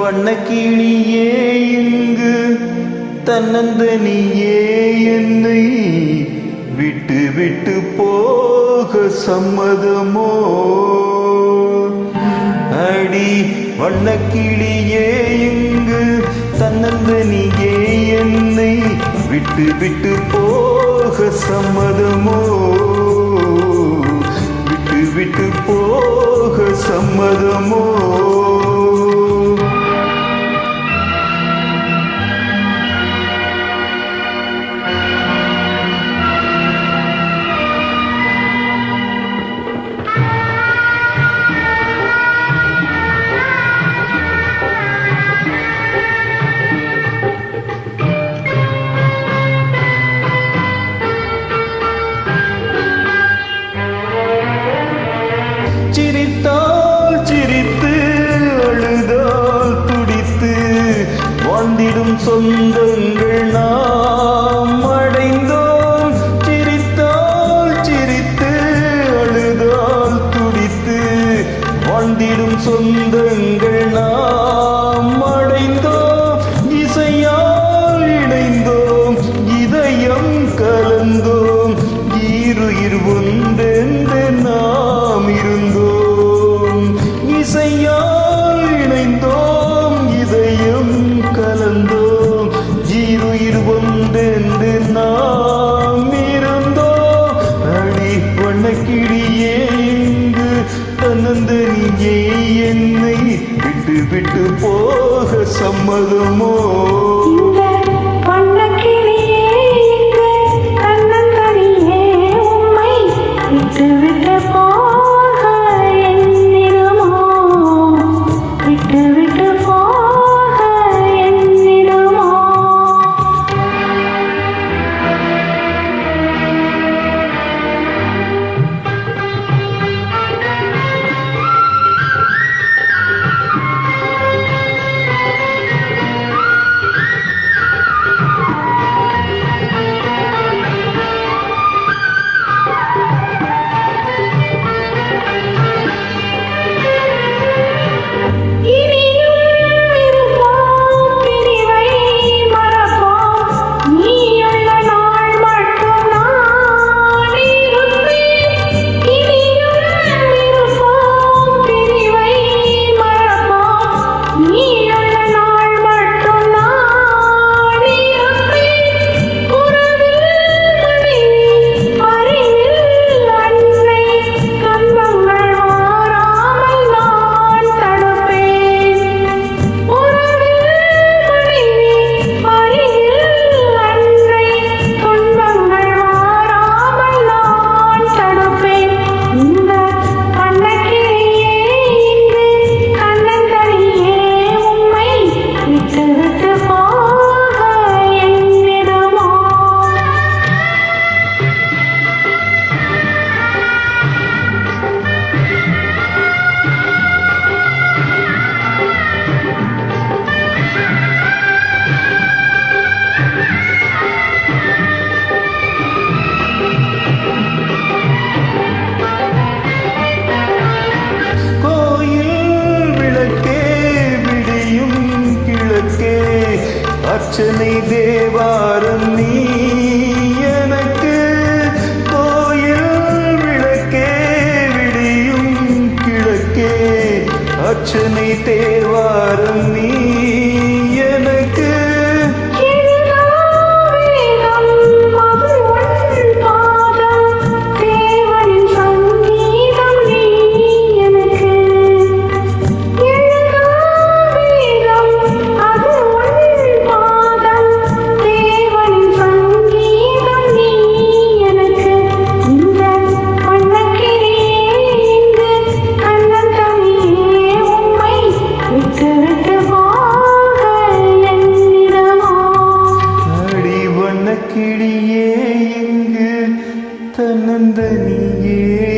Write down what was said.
வண்ணக்கிளியே இங்கு தன்னந்தனியே என்னை விட்டு விட்டு போக சம்மதமோ? அடி வண்ணக்கிளியே இங்கு தன்னந்தனியே என்னை விட்டு விட்டு போக சம்மதமோ? விட்டு விட்டு போக சம்மதமோ? சிரித்தால் சிரித்து அழுதால் துடித்து வாழ்ந்திடும் சொந்தங்கள் நாம் அடைந்தோம். சிரித்தால் சிரித்து அழுதால் துடித்து வாழ்ந்திடும் சொந்தங்கள் நாம் அடைந்தோம். இசையால் இணைந்தோம், இதயம் கலந்தோம், ஈருயிர் ஒன்றென்று நாம் இருந்தோம். இசையால் இணைந்தோம், இதயம் கலந்தோம், ஈருயிர் ஒன்றென்று நாம் இருந்தோம். அடி வண்ணக்கிளியே இங்கு தன்னந்தனியே என்னை விட்டு விட்டு போக சம்மதமோ? அர்ச்சனை தேவாரம் நீ எனக்கு, கோயில் விளக்கே விடியும் கிழக்கே. அர்ச்சனை தேவாரம் நீ எனக்கு, கிளியே இங்கு தன்னந்தனியே